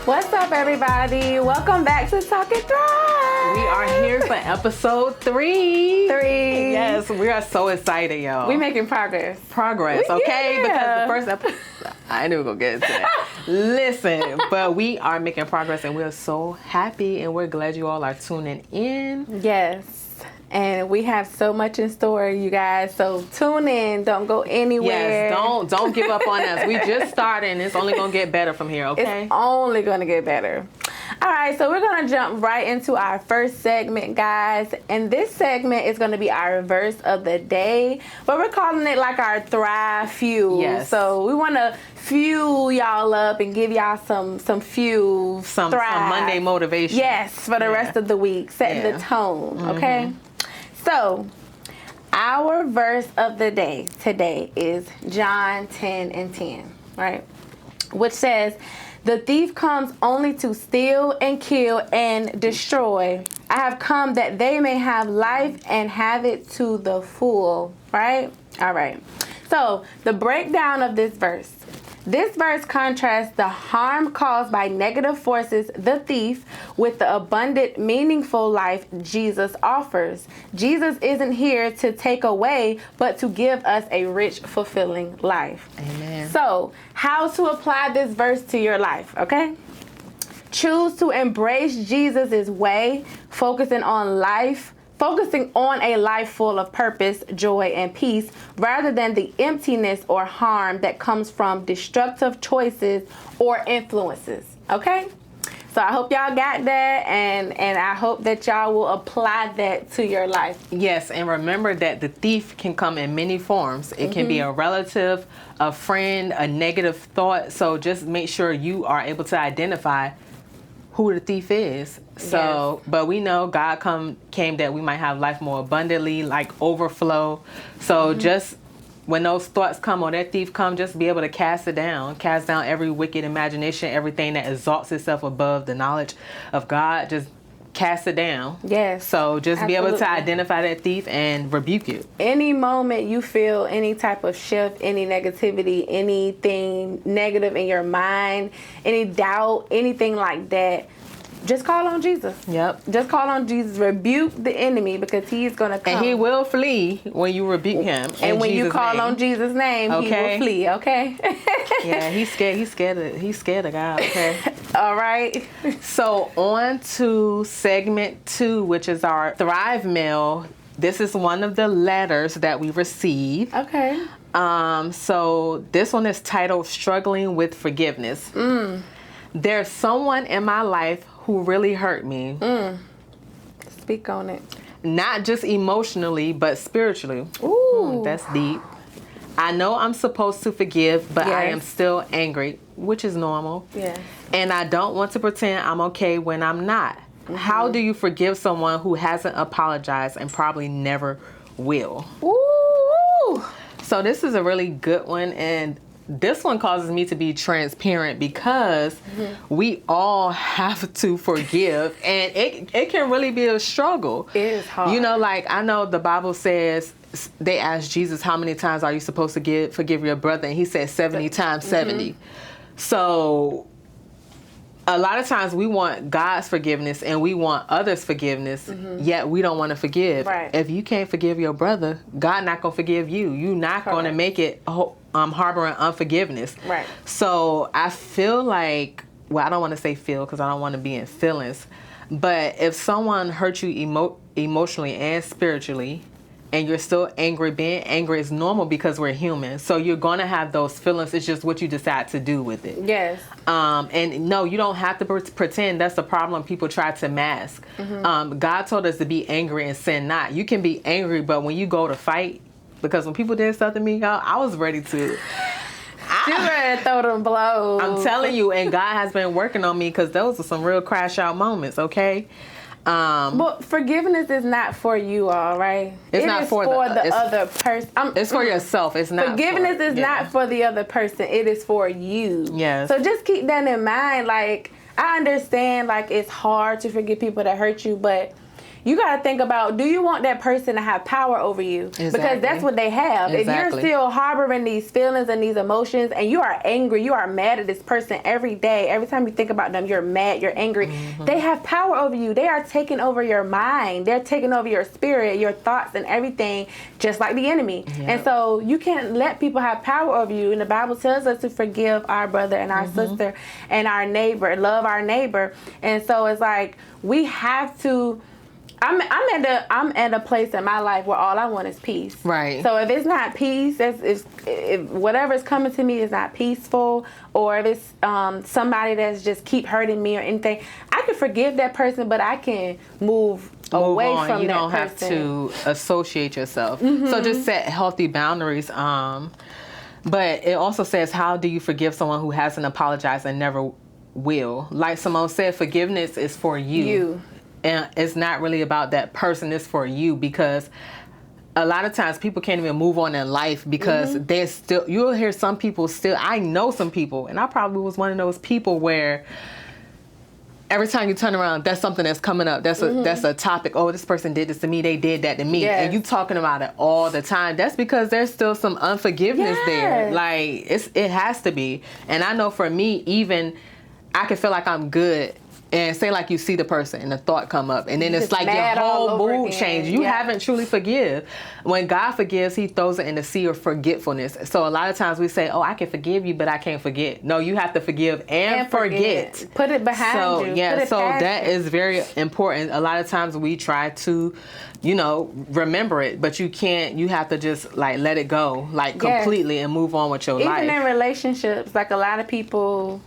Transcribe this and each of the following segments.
What's up, everybody? Welcome back to Talk and Thrive. We are here for episode 3. Yes, we are so excited, y'all. We making progress. Okay? Yeah. Because the first episode, I knew we were going to get into that. Listen, but we are making progress, and we're so happy, and we're glad you all are tuning in. Yes. And we have so much in store, you guys. So tune in. Don't go anywhere. Yes, don't give up on us. We just started, and it's only going to get better from here, okay? It's only going to get better. All right, so we're going to jump right into our first segment, guys. And this segment is going to be our verse of the day. But we're calling it like our Thrive Fuel. Yes. So we want to fuel y'all up and give y'all some fuel. Some Monday motivation. Yes, for the rest of the week. Setting the tone, okay? So, our verse of the day today is John 10:10, right? Which says, "The thief comes only to steal and kill and destroy. I have come that they may have life and have it to the full," right? All right. So, the breakdown of this verse. This verse contrasts the harm caused by negative forces, the thief, with the abundant, meaningful life Jesus offers. Jesus isn't here to take away, but to give us a rich, fulfilling life. Amen. So, how to apply this verse to your life, okay? Choose to embrace Jesus' way, focusing on a life full of purpose, joy, and peace, rather than the emptiness or harm that comes from destructive choices or influences. Okay? So I hope y'all got that, and I hope that y'all will apply that to your life. Yes, and remember that the thief can come in many forms. It can be a relative, a friend, a negative thought. So just make sure you are able to identify who the thief is. So, but we know God came that we might have life more abundantly, like overflow. So just when those thoughts come or that thief come, just be able to cast down every wicked imagination, everything that exalts itself above the knowledge of God. Just cast it down. Yes. So just be able Absolutely. to identify that thief and rebuke it. Any moment you feel any type of shift, any negativity, anything negative in your mind, any doubt, anything like that, just call on Jesus. Yep. Just call on Jesus. Rebuke the enemy, because he's going to come. And he will flee when you rebuke him. And when Jesus' you call name. on Jesus' name, he will flee, okay? Yeah, he's scared of God, okay? All right. So on to segment 2, which is our Thrive Mail. This is one of the letters that we received. Okay. So this one is titled Struggling with Forgiveness. There's someone in my life who really hurt me. Speak on it. Not just emotionally, but spiritually. Ooh. That's deep. I know I'm supposed to forgive, but I Yes. am still angry, which is normal. Yeah. And I don't want to pretend I'm okay when I'm not. How do you forgive someone who hasn't apologized and probably never will? Ooh. So this is a really good one, and this one causes me to be transparent because we all have to forgive, and it can really be a struggle. It is hard. You know, like I know the Bible says, they asked Jesus, how many times are you supposed to forgive your brother? And he said 70 times 70. So a lot of times we want God's forgiveness and we want others' forgiveness, yet we don't want to forgive. Right. If you can't forgive your brother, God not going to forgive you. You're not going to make it harboring unforgiveness. Right. So I feel like, well, I don't want to say feel because I don't want to be in feelings, but if someone hurt you emotionally and spiritually, and you're still angry, being angry is normal because we're human. So you're going to have those feelings. It's just what you decide to do with it. Yes. And no, you don't have to pretend. That's the problem people try to mask. God told us to be angry and sin not. You can be angry, but when you go to fight, because when people did stuff to me, y'all, I was ready to... You ready to throw them blows. I'm telling you, and God has been working on me because those are some real crash out moments, okay? But forgiveness is not for you all, right? It's not for the other person. It's for yourself. It's not. Forgiveness is not for the other person. It is for you. Yes. So just keep that in mind. Like, I understand, like, it's hard to forgive people that hurt you, but you got to think about, do you want that person to have power over you? Exactly. Because that's what they have. Exactly. If you're still harboring these feelings and these emotions and you are angry, you are mad at this person every day, every time you think about them, you're mad, you're angry, they have power over you. They are taking over your mind. They're taking over your spirit, your thoughts and everything, just like the enemy. Yep. And so you can't let people have power over you. And the Bible tells us to forgive our brother and our sister and our neighbor, love our neighbor. And so it's like, we have to, I'm at a place in my life where all I want is peace. Right. So if it's not peace, if whatever's coming to me is not peaceful, or if it's somebody that's just keep hurting me or anything, I can forgive that person, but I can move away on. from you that don't person. have to associate yourself. So just set healthy boundaries. But it also says, how do you forgive someone who hasn't apologized and never will? Like Simone said, forgiveness is for you. And it's not really about that person. It's for you, because a lot of times people can't even move on in life because they're still, you'll hear some people still, I know some people, and I probably was one of those people where every time you turn around, that's something that's coming up. That's a topic. Oh, this person did this to me. They did that to me. Yes. And you talking about it all the time. That's because there's still some unforgiveness there. Like, it has to be. And I know for me, even I can feel like I'm good. And say like you see the person and the thought come up, and then it's like your whole mood change. You haven't truly forgive. When God forgives, he throws it in the sea of forgetfulness. So a lot of times we say, oh, I can forgive you, but I can't forget. No, you have to forgive and forget. Put it behind you. Yeah, so that is very important. A lot of times we try to, remember it, but you can't. You have to just like let it go, like completely, and move on with your life. Even in relationships, like a lot of people,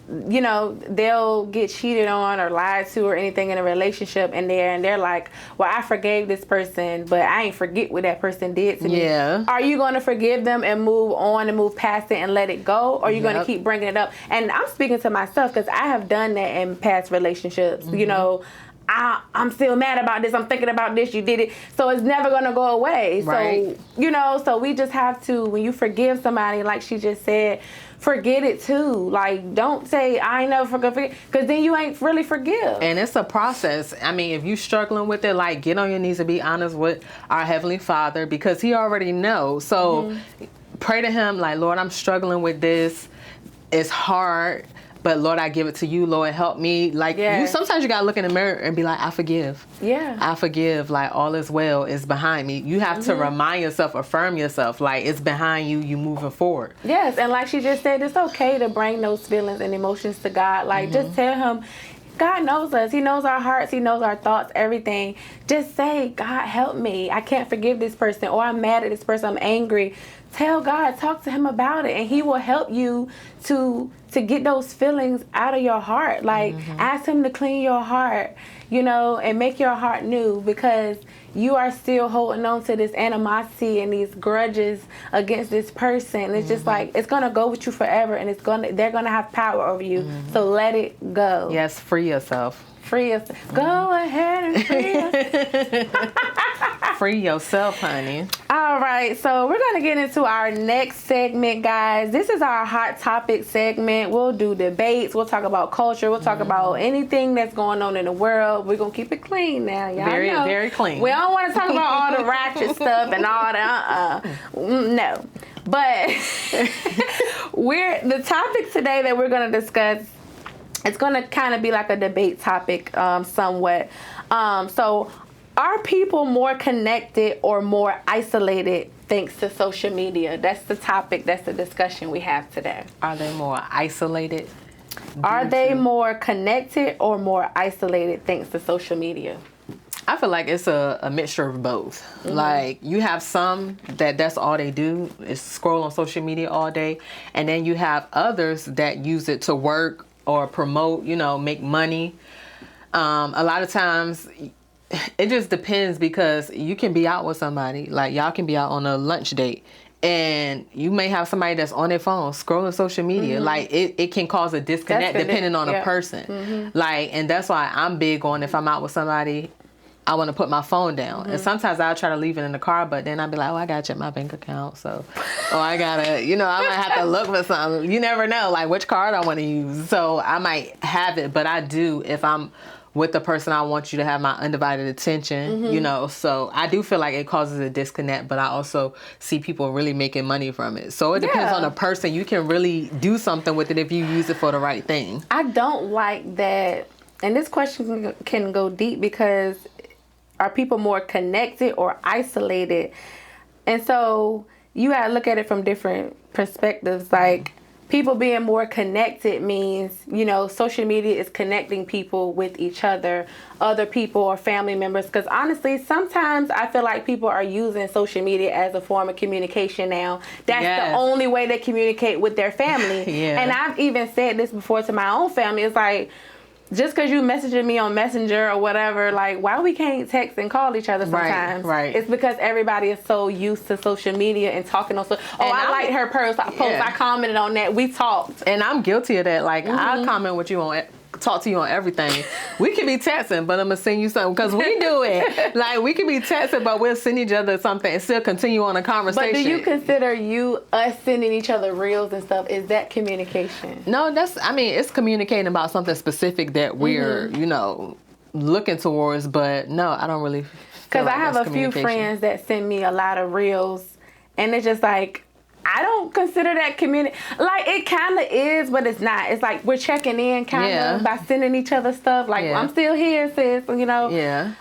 they'll get cheated on or lied to or anything in a relationship, and they're like, well, I forgave this person, but I ain't forget what that person did to me. Are you going to forgive them and move on and move past it and let it go? Or are you going to keep bringing it up? And I'm speaking to myself because I have done that in past relationships. I'm still mad about this. I'm thinking about this. You did it. So it's never going to go away. Right. So, so we just have to, when you forgive somebody, like she just said, forget it too. Like, don't say, I ain't never forget, because then you ain't really forgive. And it's a process. I mean, if you struggling with it, like, get on your knees and be honest with our Heavenly Father, because he already knows. So pray to him like, Lord, I'm struggling with this. It's hard. But Lord, I give it to you. Lord, help me. Like, sometimes you got to look in the mirror and be like, I forgive. Yeah. I forgive. Like, all is well. It's behind me. You have to remind yourself, affirm yourself. Like, it's behind you. You moving forward. Yes. And like she just said, it's okay to bring those feelings and emotions to God. Like, just tell him, God knows us. He knows our hearts. He knows our thoughts, everything. Just say, God, help me. I can't forgive this person, or I'm mad at this person. I'm angry. Tell God, talk to him about it, and he will help you to get those feelings out of your heart. Like, ask him to clean your heart, and make your heart new, because you are still holding on to this animosity and these grudges against this person. It's just like, it's going to go with you forever, and they're going to have power over you. So let it go. Yes, free yourself. Free yourself. Go ahead and free yourself. Free yourself, honey. All right, so we're going to get into our next segment, guys. This is our hot topic segment. We'll do debates. We'll talk about culture. We'll talk about anything that's going on in the world. We're going to keep it clean now, y'all. Very, know. very clean. We don't want to talk about all the ratchet stuff and all that. No. But the topic today that we're going to discuss, it's going to kind of be like a debate topic somewhat. So are people more connected or more isolated thanks to social media? That's the topic. That's the discussion we have today. Are they more isolated? Are they more connected or more isolated thanks to social media? I feel like it's a mixture of both. Like, you have some that's all they do is scroll on social media all day. And then you have others that use it to work or promote, make money. A lot of times it just depends, because you can be out with somebody, like y'all can be out on a lunch date, and you may have somebody that's on their phone scrolling social media. Like, it can cause a disconnect depending on a person. Like, and that's why I'm big on, if I'm out with somebody, I want to put my phone down. And sometimes I'll try to leave it in the car, but then I'll be like, oh, I got to check my bank account. So, I got to, I might have to look for something. You never know, like, which card I want to use. So I might have it, but I do, if I'm with the person I want you to have my undivided attention, you know. So I do feel like it causes a disconnect, but I also see people really making money from it. So it depends on the person. You can really do something with it if you use it for the right thing. I don't like that. And this question can go deep because are people more connected or isolated? And so you got to look at it from different perspectives. Like, people being more connected means, you know, social media is connecting people with each other people or family members. Because honestly, sometimes I feel like people are using social media as a form of communication now. That's the only way they communicate with their family. And I've even said this before to my own family. It's like, just because you messaging me on Messenger or whatever, like, why we can't text and call each other sometimes? Right. It's because everybody is so used to social media and talking on social. Oh, I liked her post. I commented on that. We talked. And I'm guilty of that. Like, I comment with you on talk to you on everything. We can be texting, but I'm gonna send you something because we do it. Like, we can be texting, but we'll send each other something and still continue on a conversation. But do you consider us sending each other reels and stuff? Is that communication? No, it's communicating about something specific that we're, you know, looking towards. But no, I don't really. Because I have a few friends that send me a lot of reels, and it's just like, I don't consider that like, it kind of is, but it's not. It's like we're checking in kind of by sending each other stuff. Like, I'm still here, sis. You know,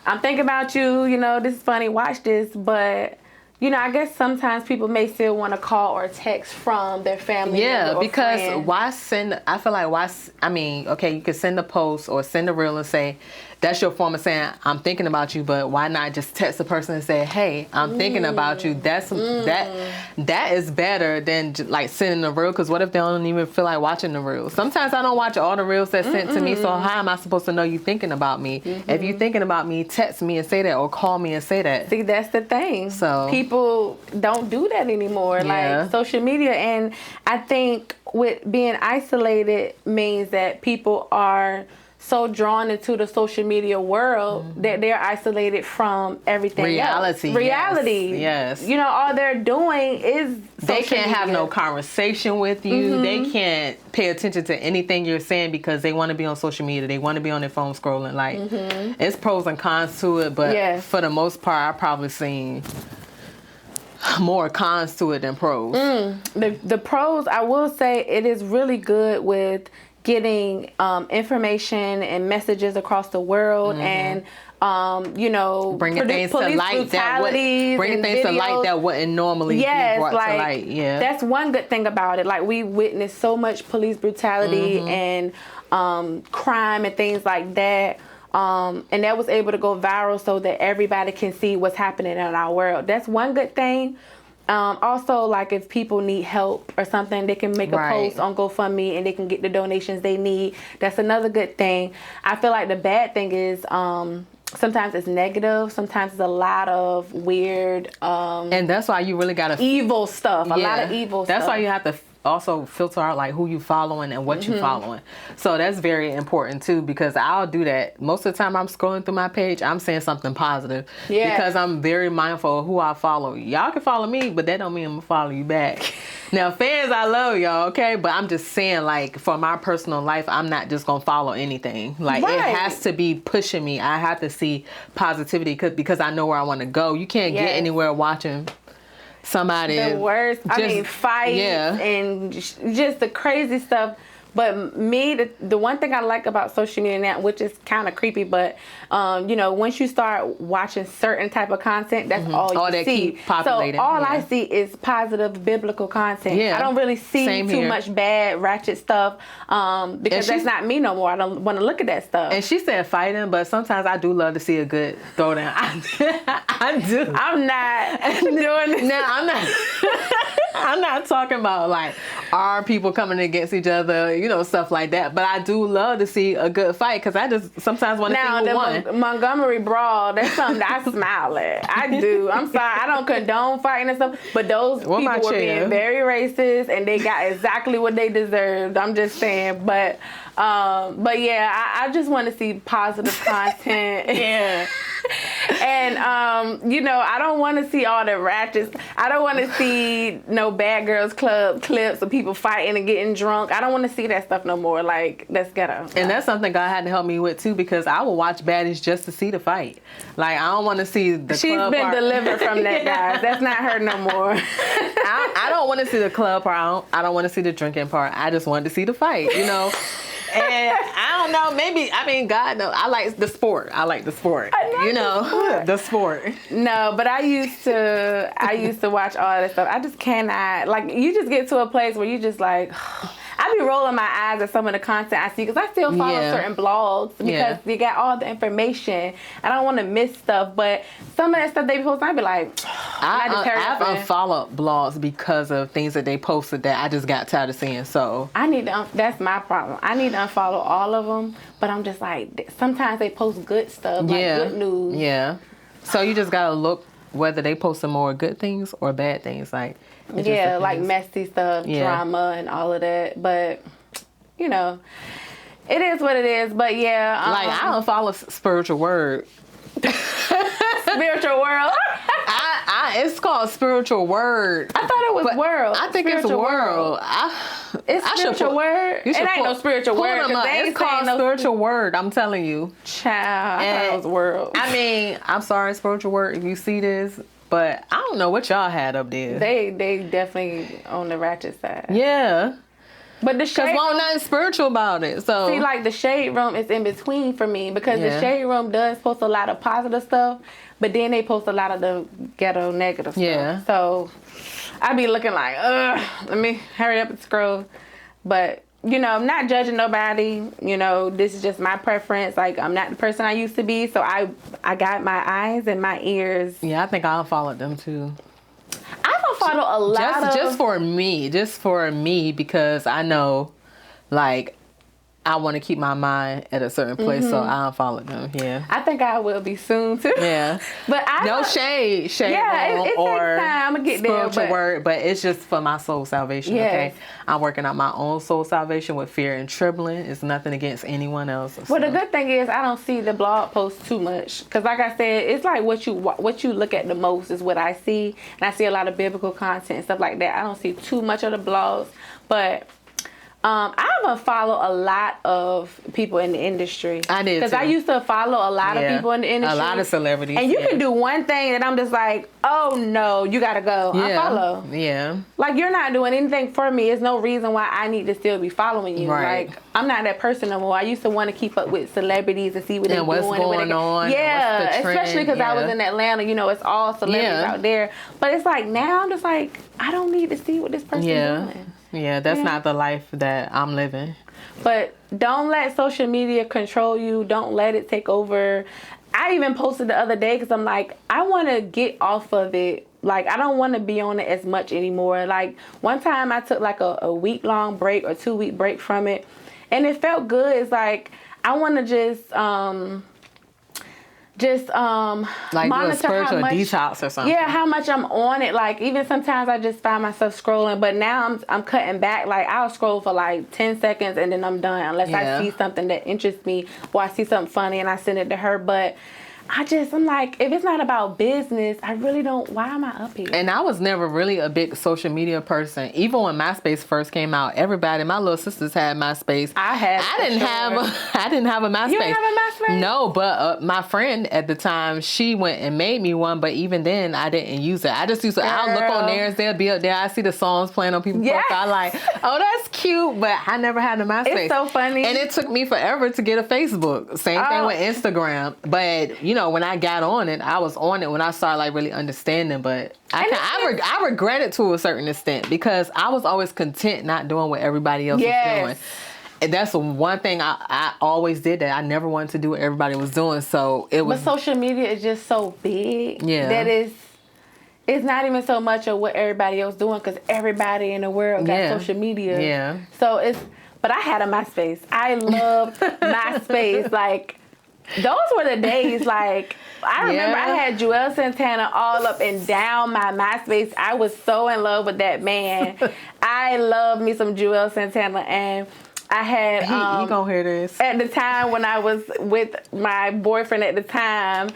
I'm thinking about you. You know, this is funny. Watch this. But, you know, I guess sometimes people may still want to call or text from their family. Yeah, because friend. Why send? I feel like okay, you could send a post or send a reel and say, that's your form of saying, I'm thinking about you, but why not just text the person and say, hey, I'm thinking about you. That is better than like sending a reel, because what if they don't even feel like watching the reel? Sometimes I don't watch all the reels that's sent to me, so how am I supposed to know you thinking about me? If you thinking about me, text me and say that, or call me and say that. See, that's the thing. So people don't do that anymore. Like, social media, and I think with being isolated means that people are so drawn into the social media world that they're isolated from everything else. Reality. Yes. You know, all they're doing is they can't media. have no conversation with you. They can't pay attention to anything you're saying because they want to be on social media. They want to be on their phone scrolling. Like, it's pros and cons to it, but for the most part, I've probably seen more cons to it than pros. The pros, I will say, it is really good with getting information and messages across the world, and you know, bringing things to light that wouldn't normally be brought to light. That's one good thing about it. Like, we witnessed so much police brutality and crime and things like that. And that was able to go viral so that everybody can see what's happening in our world. That's one good thing. Also, like, if people need help or something, they can make a post on GoFundMe and they can get the donations they need. That's another good thing. I feel like the bad thing is sometimes it's negative. Sometimes it's a lot of weird and that's why you really gotta evil stuff. A lot of evil stuff. That's why you have to also filter out like who you following and what you following. So that's very important too, because I'll do that. Most of the time I'm scrolling through my page, I'm saying something positive because I'm very mindful of who I follow. Y'all can follow me, but that don't mean I'm gonna follow you back. Now, fans, I love y'all, okay? But I'm just saying, like, for my personal life, I'm not just gonna follow anything. Like, it has to be pushing me. I have to see positivity because I know where I want to go. You can't get anywhere watching somebody the worst fight and just the crazy stuff. But me, the one thing I like about social media now, which is kind of creepy, but you know, once you start watching certain type of content, that's all you see. Keep populating. So all I see is positive biblical content. I don't really see too much bad ratchet stuff because that's not me no more. I don't want to look at that stuff. And she said fighting, but sometimes I do love to see a good throwdown. I do. I'm not doing this. No, I'm not. I'm not talking about like our people coming against each other, you know, stuff like that. But I do love to see a good fight because I just sometimes want to see who won. Montgomery Brawl, that's something that I smile at. I do. I'm sorry, I don't condone fighting and stuff, but those people were being very racist and they got exactly what they deserved. I'm just saying, but yeah, I just want to see positive content. And, I don't want to see all the ratchets. I don't want to see no Bad Girls Club clips of people fighting and getting drunk. I don't want to see that stuff no more. Like, that's ghetto. And that's something God had to help me with, too, because I will watch baddies just to see the fight. Like, I don't want to see the She's club been part. delivered from that, guys. That's not her no more. I don't want to see the club part. I don't want to see the drinking part. I just wanted to see the fight, And I don't know, God knows. I like the sport. The sport. No, but I used to watch all that stuff. I just cannot, like, you just get to a place where you just like, I be rolling my eyes at some of the content I see because I still follow certain blogs because they got all the information. I don't want to miss stuff, but some of that stuff they post, I be like, I've unfollowed blogs because of things that they posted that I just got tired of seeing. So I need to. That's my problem. I need to unfollow all of them, but I'm just like, sometimes they post good stuff, like good news. Yeah. So you just gotta look whether they post some more good things or bad things, like. Like messy stuff, drama, and all of that. But, it is what it is. But I don't follow Spiritual Word. Spiritual World. It's called Spiritual Word. I thought it was World. I think it's World. It's Spiritual Word. It ain't no Spiritual Word. It's called Spiritual Word. I'm telling you. Child, I thought it was World. I'm sorry, Spiritual Word, if you see this. But I don't know what y'all had up there. They definitely on the ratchet side. Yeah. But the shade room, nothing spiritual about it. So see, like the shade room is in between for me because the shade room does post a lot of positive stuff, but then they post a lot of the ghetto negative stuff. Yeah. So I be looking like, let me hurry up and scroll. But I'm not judging nobody. This is just my preference. Like, I'm not the person I used to be, so I got my eyes and my ears. Yeah, I think I'll follow them too. I don't follow a lot just for me, because I know, like, I want to keep my mind at a certain place, so I'll follow them. Yeah, I think I will be soon too. Yeah, but no shade, yeah, it or takes time. I'm gonna get spiritual there, word, but it's just for my soul salvation. Yes. Okay, I'm working on my own soul salvation with fear and trembling. It's nothing against anyone else. Well, the good thing is I don't see the blog posts too much because, like I said, it's like what you look at the most is what I see, and I see a lot of biblical content and stuff like that. I don't see too much of the blogs, but. I haven't followed a lot of people in the industry. I did because I used to follow a lot of people in the industry, a lot of celebrities, and you can do one thing that I'm just like, oh no, you gotta go. Unfollow. Yeah, like you're not doing anything for me. There's no reason why I need to still be following you. Right. Like I'm not that person no more. I used to want to keep up with celebrities and see what they're doing, what's going on. Yeah, what's the trend. Especially because I was in Atlanta. It's all celebrities out there. But it's like now I'm just like I don't need to see what this person's doing. Yeah, that's not the life that I'm living. But don't let social media control you. Don't let it take over. I even posted the other day because I'm like, I want to get off of it. Like, I don't want to be on it as much anymore. Like, one time I took like a week-long break or 2-week break from it. And it felt good. It's like, I want to just like monitor do a spiritual how much, detox or something. Yeah, how much I'm on it. Like even sometimes I just find myself scrolling, but now I'm cutting back. Like I'll scroll for like 10 seconds and then I'm done unless I see something that interests me or I see something funny and I send it to her. But I'm like, if it's not about business, I really don't, why am I up here? And I was never really a big social media person. Even when MySpace first came out, everybody, my little sisters had MySpace. I didn't have a MySpace. You didn't have a MySpace? No, but my friend at the time, she went and made me one, but even then, I didn't use it. I just used to, I'll look on theirs, they'll be up there, I see the songs playing on people's profile, like, oh, that's cute, but I never had a MySpace. It's so funny. And it took me forever to get a Facebook. Same thing with Instagram. But, when I got on it, I was on it when I started like really understanding, but I regret it to a certain extent because I was always content not doing what everybody else was doing. And that's one thing I always did, that I never wanted to do what everybody was doing. So it was. But social media is just so big that it's not even so much of what everybody else doing because everybody in the world got social media. Yeah. So but I had a MySpace. I loved MySpace. Like, those were the days, like, I remember I had Joel Santana all up and down my MySpace. I was so in love with that man. I love me some Joel Santana. And I had You gonna hear this. at the time when I was with my boyfriend at the time,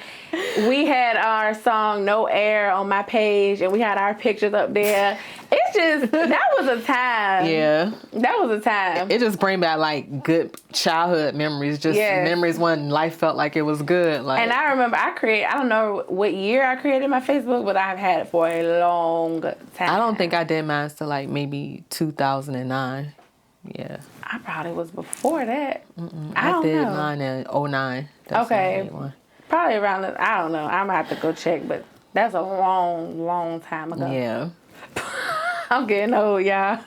we had our song No Air on my page and we had our pictures up there. It's just, that was a time. Yeah. That was a time. It just bring back like good childhood memories, just memories when life felt like it was good. Like, and I remember I don't know what year I created my Facebook, but I've had it for a long time. I don't think I did mine till like maybe 2009. Yeah. I probably was before that. I don't did know. mine in 2009. That's Okay. Probably around I don't know. I'm going to have to go check, but that's a long, long time ago. Yeah. I'm getting old, y'all.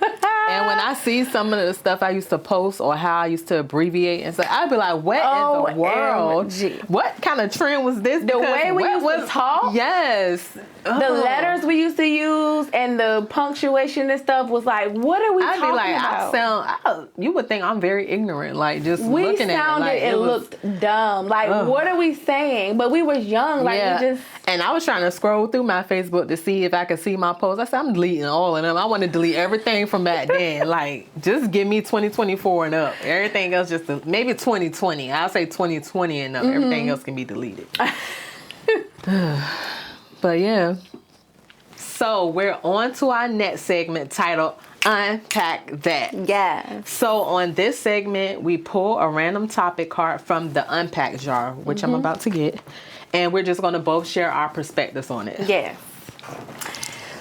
And when I see some of the stuff I used to post or how I used to abbreviate and stuff, I'd be like, what in the world? OMG. What kind of trend was this? The way we used to talk? Yes. The letters we used to use and the punctuation and stuff was like, what are we talking about? You would think I'm very ignorant, like just we looking sounded at it. Like, it looked dumb. Like, what are we saying? But we was young. Like, we just... And I was trying to scroll through my Facebook to see if I could see my posts. I said, I'm deleting all of them. I want to delete everything from back then. Like, just give me 2024 and up. Everything else maybe 2020. I'll say 2020 and up. Everything else can be deleted. But yeah. So we're on to our next segment titled Unpack That. Yeah. So on this segment, we pull a random topic card from the Unpack jar, which I'm about to get. And we're just going to both share our perspectives on it. Yes.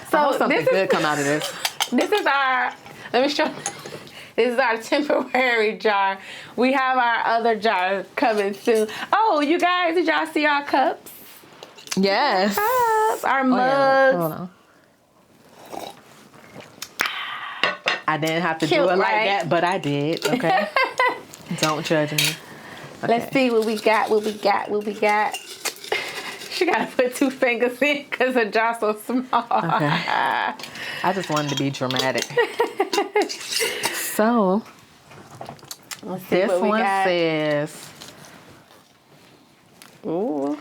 So I hope something good come out of this. This is our, let me show you. This is our temporary jar. We have our other jar coming soon. Oh, you guys, did y'all see our cups? Yes. Cups, our mugs. Yeah. Hold on. I didn't have to do it like that, but I did. Okay. Don't judge me. Okay. Let's see what we got, what we got. She got to put 2 fingers in because the jar's so small. Okay. I just wanted to be dramatic. So, this one says... Ooh.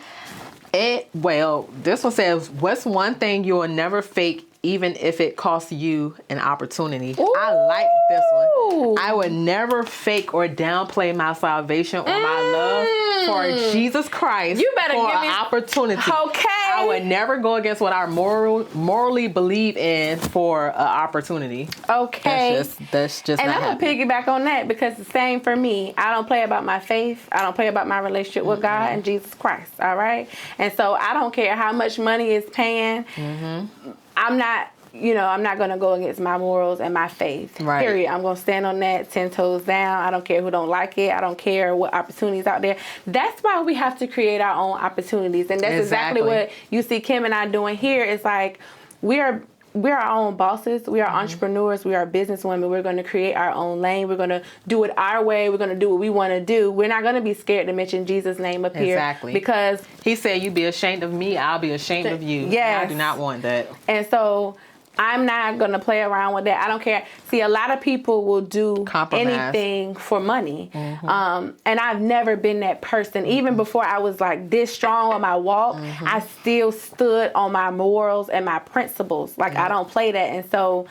This one says, what's one thing you will never fake even if it costs you an opportunity? Ooh. I like this one. I would never fake or downplay my salvation or my love for Jesus Christ. You better for give me an opportunity. Okay. I would never go against what I morally believe in for an opportunity. Okay. That's just and not I'm going to piggyback on that because the same for me. I don't play about my faith. I don't play about my relationship with God and Jesus Christ. All right? And so I don't care how much money is paying. I'm not going to go against my morals and my faith. Right. Period. I'm going to stand on that 10 toes down. I don't care who don't like it. I don't care what opportunities out there. That's why we have to create our own opportunities. And that's exactly what you see Kim and I doing here. It's like we're our own bosses. We are entrepreneurs. We are businesswomen. We're going to create our own lane. We're going to do it our way. We're going to do what we want to do. We're not going to be scared to mention Jesus' name up here. Exactly. Because he said, you be ashamed of me, I'll be ashamed of you. Yes. I do not want that. And so I'm not going to play around with that. I don't care. See, a lot of people will do anything for money. And I've never been that person. Even before I was like this strong on my walk, I still stood on my morals and my principles. Like, I don't play that. And so,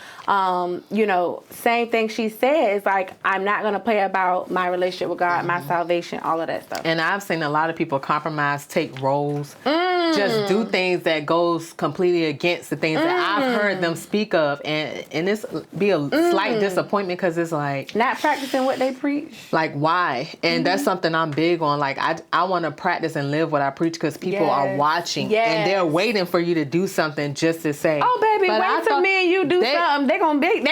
same thing she said is like, I'm not going to play about my relationship with God, my salvation, all of that stuff. And I've seen a lot of people compromise, take roles, just do things that goes completely against the things that I've heard them speak of, and it's be a slight disappointment because it's like not practicing what they preach. Like, why? And that's something I'm big on. Like, I want to practice and live what I preach because people are watching and they're waiting for you to do something just to say, oh baby, wait till me and you do something. They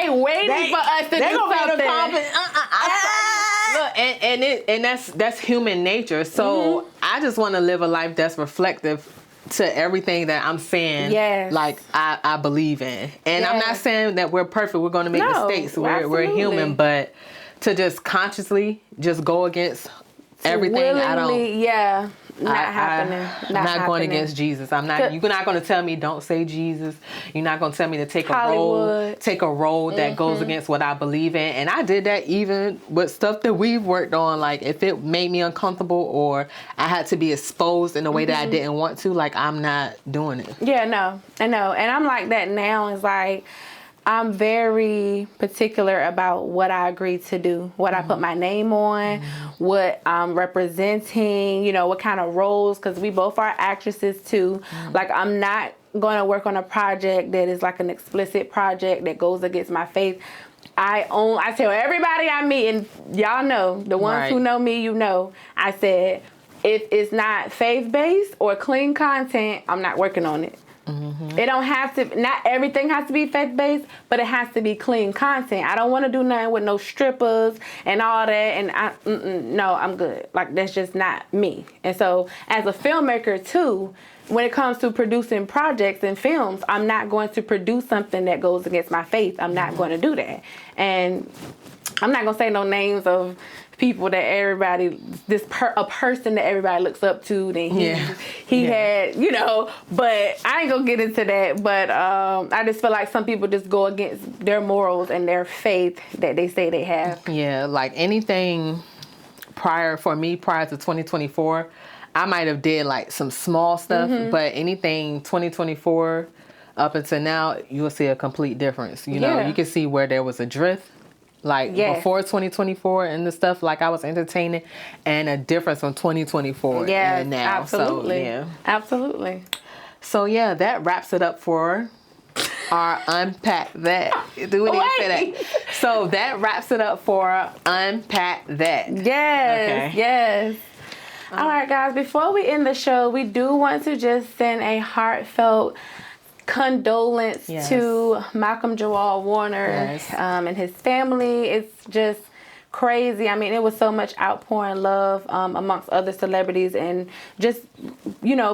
waiting for us to do something. Look, and that's human nature. So I just want to live a life that's reflective to everything that I'm saying, like I believe in. And I'm not saying that we're perfect. We're going to make mistakes. We're human, but to just consciously just go against everything, I don't. Not happening. I'm not going against Jesus. You're not going to tell me don't say Jesus. You're not going to tell me to take a role that goes against what I believe in. And I did that even with stuff that we've worked on. Like, if it made me uncomfortable or I had to be exposed in a way that I didn't want to, like, I'm not doing it. Yeah, no, I know. And I'm like that now. It's like, I'm very particular about what I agree to do, what I put my name on, what I'm representing, what kind of roles, because we both are actresses too. Like, I'm not going to work on a project that is like an explicit project that goes against my faith. I tell everybody I meet, and y'all know, the ones who know me, I said, if it's not faith-based or clean content, I'm not working on it. It don't have to, not everything has to be faith-based, but it has to be clean content. I don't want to do nothing with no strippers and all that, and no, I'm good. Like, that's just not me. And so, as a filmmaker too, when it comes to producing projects and films, I'm not going to produce something that goes against my faith. I'm not going to do that. And I'm not going to say no names of people that everybody, a person that everybody looks up to, then he had, but I ain't gonna get into that. But I just feel like some people just go against their morals and their faith that they say they have. Yeah, like anything prior to 2024, I might have did like some small stuff, but anything 2024 up until now, you'll see a complete difference. You can see where there was a drift. Like before 2024 and the stuff, like I was entertaining, and a difference from 2024 and now. Absolutely. So, Absolutely. So, that wraps it up for our Unpack That. Do we need to say that? So, that wraps it up for Unpack That. Yes. All right, guys, before we end the show, we do want to just send a heartfelt condolence to Malcolm Jawal Warner and his family. It's just crazy. I mean, it was so much outpouring love amongst other celebrities and just,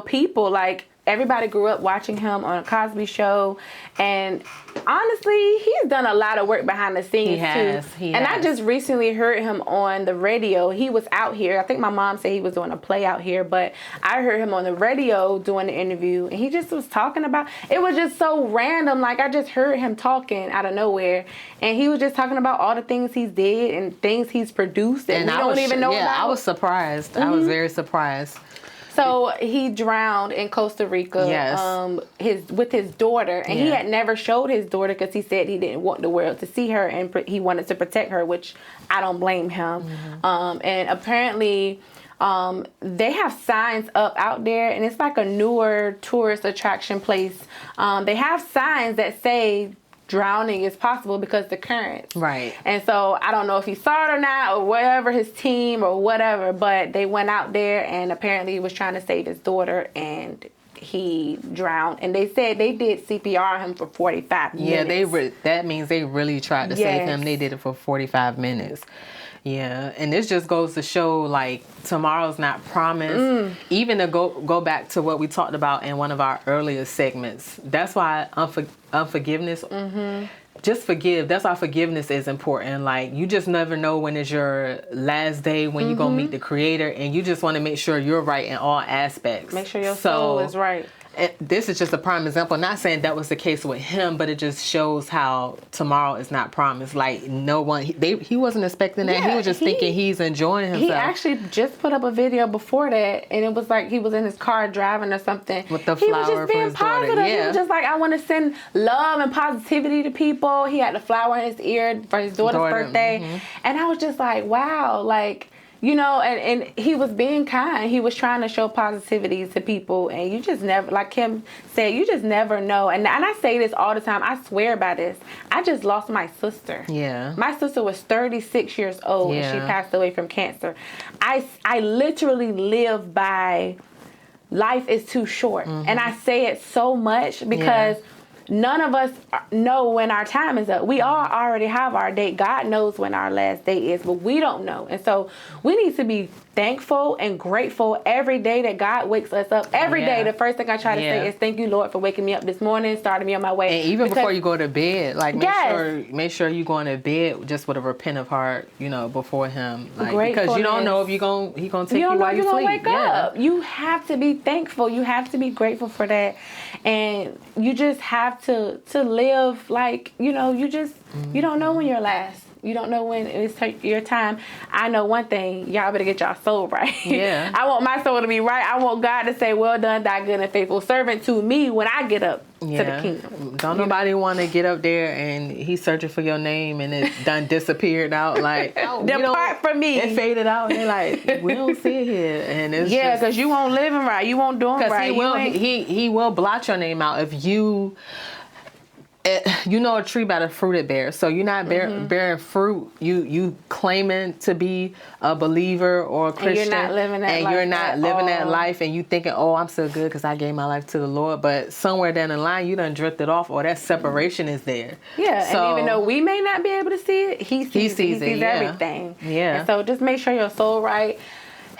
people. Like, everybody grew up watching him on a Cosby Show, and honestly, he's done a lot of work behind the scenes too. I just recently heard him on the radio. He was out here. I think my mom said he was doing a play out here, but I heard him on the radio doing the interview, and he just was talking about. It was just so random. Like, I just heard him talking out of nowhere, and he was just talking about all the things he's did and things he's produced that we don't even know about. I was surprised. I was very surprised. So he drowned in Costa Rica with his daughter, and he had never showed his daughter because he said he didn't want the world to see her, and he wanted to protect her, which I don't blame him. And apparently they have signs up out there, and it's like a newer tourist attraction place. They have signs that say drowning is possible because the currents. Right. And so I don't know if he saw it or not, or whatever, his team or whatever, but they went out there, and apparently he was trying to save his daughter, and he drowned. And they said they did CPR on him for 45 minutes. Yeah, that means they really tried to save him. They did it for 45 minutes. Yeah, and this just goes to show, like, tomorrow's not promised. Even to go back to what we talked about in one of our earlier segments. That's why unforgiveness, just forgive. That's why forgiveness is important. Like, you just never know when is your last day, when you're going to meet the Creator, and you just want to make sure you're right in all aspects. Make sure your soul is right. This is just a prime example. Not saying that was the case with him, but it just shows how tomorrow is not promised. Like, no one, he wasn't expecting that. He was just thinking he's enjoying himself. He actually just put up a video before that, and it was like he was in his car driving or something. With the flower he was just being positive. Daughter. He was just like, I want to send love and positivity to people. He had the flower in his ear for his daughter's birthday. And I was just like, wow, like, and he was being kind. He was trying to show positivity to people, and you just never, like Kim said, you just never know. And I say this all the time. I swear by this. I just lost my sister. Yeah. My sister was 36 years old, and she passed away from cancer. I literally live by life is too short. And I say it so much because none of us know when our time is up. We all already have our date. God knows when our last day is, but we don't know. And so we need to be thankful and grateful every day that God wakes us up. Every day, the first thing I try to say is, thank you, Lord, for waking me up this morning, starting me on my way. And even before you go to bed, like, make sure you're going to bed just with a repentant heart, before Him. Like, because you don't know if He gonna take you while you sleep. Wake up. You have to be thankful. You have to be grateful for that. And you just have to live like, you don't know when your last You don't know when it's your time. I know one thing. Y'all better get y'all soul right. Yeah. I want my soul to be right. I want God to say, well done, thy good and faithful servant to me when I get up to the kingdom. Don't nobody want to get up there and he's searching for your name and it done disappeared out. Like, depart from me. It faded out. And they're like, we don't see it here. And it's because you won't live right. You won't do it right. He will blot your name out if you... You know a tree by the fruit it bears. So you're not bearing fruit. You claiming to be a believer or a Christian, and you're not living that life. You're not living that life, and you thinking, oh, I'm so good because I gave my life to the Lord. But somewhere down the line, you done drifted off, or that separation is there. Yeah, so, and even though we may not be able to see it, he sees everything. Yeah. And so just make sure your soul right.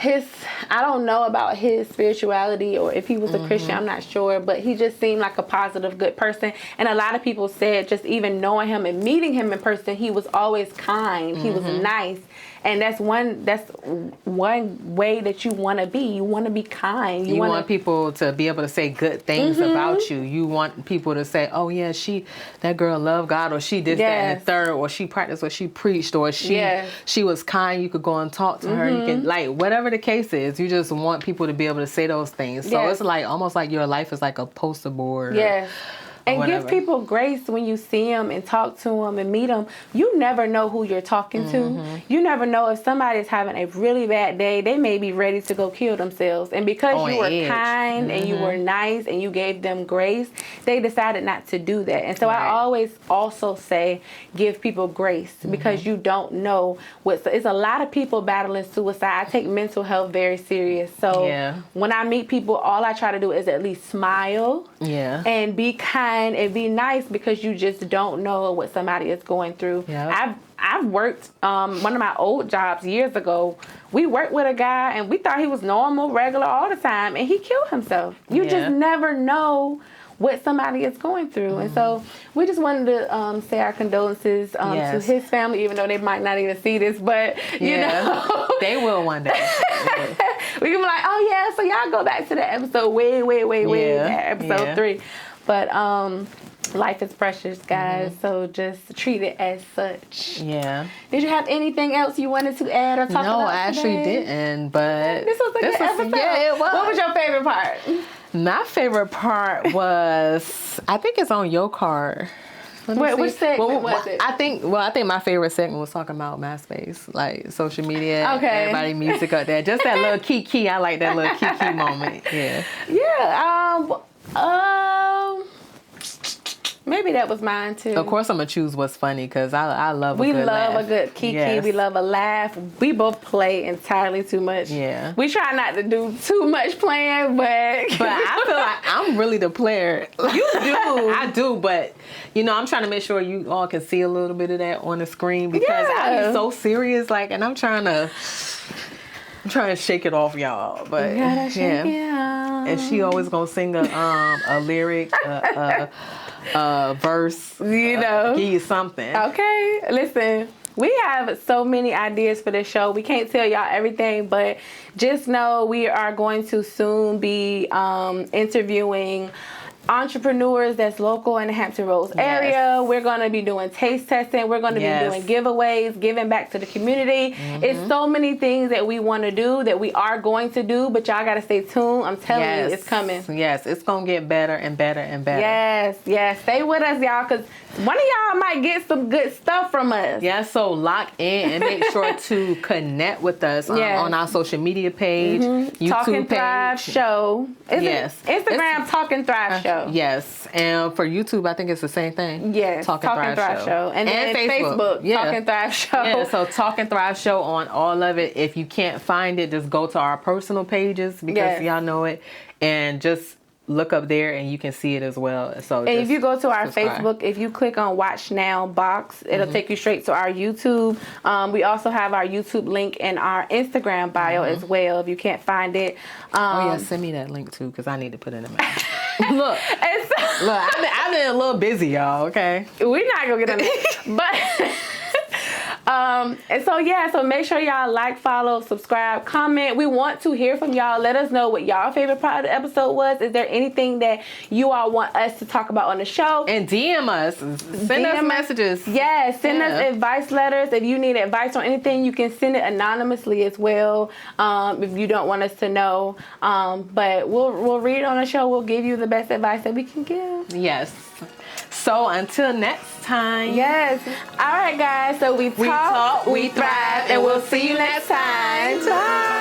I don't know about his spirituality or if he was a Christian, I'm not sure, but he just seemed like a positive, good person. And a lot of people said just even knowing him and meeting him in person, he was always kind. He was nice. And that's one way that you want to be. You want to be kind. You want people to be able to say good things about you. You want people to say, oh yeah, that girl loved God, or she did that and the third, or she practiced what she preached, or she was kind. You could go and talk to her. You can, like, whatever the case is, you just want people to be able to say those things. So it's like almost like your life is like a poster board. Yes. And give people grace when you see them and talk to them and meet them. You never know who you're talking to. You never know if somebody's having a really bad day. They may be ready to go kill themselves. And because you were kind and you were nice and you gave them grace, they decided not to do that. And so I always also say give people grace because you don't know it's a lot of people battling suicide. I take mental health very serious. So when I meet people, all I try to do is at least smile and be kind and be nice because you just don't know what somebody is going through. I've worked one of my old jobs years ago. We worked with a guy and we thought he was normal, regular all the time, and he killed himself. You just never know what somebody is going through. And so we just wanted to say our condolences to his family, even though they might not even see this, but you know. They will one day. We can be like, oh yeah, so y'all go back to the episode way back, episode 3. But life is precious, guys. So just treat it as such. Yeah. Did you have anything else you wanted to add or talk about? No, I actually didn't. But this was a good episode. Yeah, it was. What was your favorite part? My favorite part was, I think it's on your card. Which segment was it? I think my favorite segment was talking about MySpace, like social media, everybody music up there. Just that little kiki. I like that little kiki moment. Yeah. Yeah. Maybe that was mine too. Of course, I'm gonna choose what's funny because I love. We love a good kiki. Yes. We love a laugh. We both play entirely too much. Yeah. We try not to do too much playing, but I feel like I'm really the player. You do. I do, but I'm trying to make sure you all can see a little bit of that on the screen because I be so serious, like, and I'm trying to shake it off, y'all. But and she always gonna sing a lyric, verse, give you something. Okay, listen. We have so many ideas for this show. We can't tell y'all everything, but just know we are going to soon be interviewing entrepreneurs that's local in the Hampton Roads area. We're going to be doing taste testing. We're going to be doing giveaways, giving back to the community. It's so many things that we want to do that we are going to do, but y'all got to stay tuned. I'm telling you, it's coming. Yes, it's going to get better and better and better. Yes. Stay with us, y'all, because one of y'all might get some good stuff from us. Yeah, so lock in and make sure to connect with us on our social media page, YouTube Talking Thrive page. Show. Instagram Talking Thrive Show. Yes, and for YouTube, I think it's the same thing. Yes, Talking Thrive Show. And then Facebook Talking Thrive Show. Yeah, so Talking Thrive Show on all of it. If you can't find it, just go to our personal pages because y'all know it, and just look up there and you can see it as well. So and if you go to our Facebook, if you click on Watch Now box, it'll take you straight to our YouTube. We also have our YouTube link in our Instagram bio as well if you can't find it. Send me that link too because I need to put it in my Look, I've been a little busy, y'all, okay? We're not going to get on it. And so make sure y'all like, follow, subscribe, comment. We want to hear from y'all. Let us know what y'all favorite part of the episode was. Is there anything that you all want us to talk about on the show? And DM us. Send us messages. Yes, send us advice letters. If you need advice on anything, you can send it anonymously as well. If you don't want us to know. But we'll read it on the show. We'll give you the best advice that we can give. Yes. So until next time. Yes. All right, guys. So we talk, we thrive, and we'll see you next time. Bye.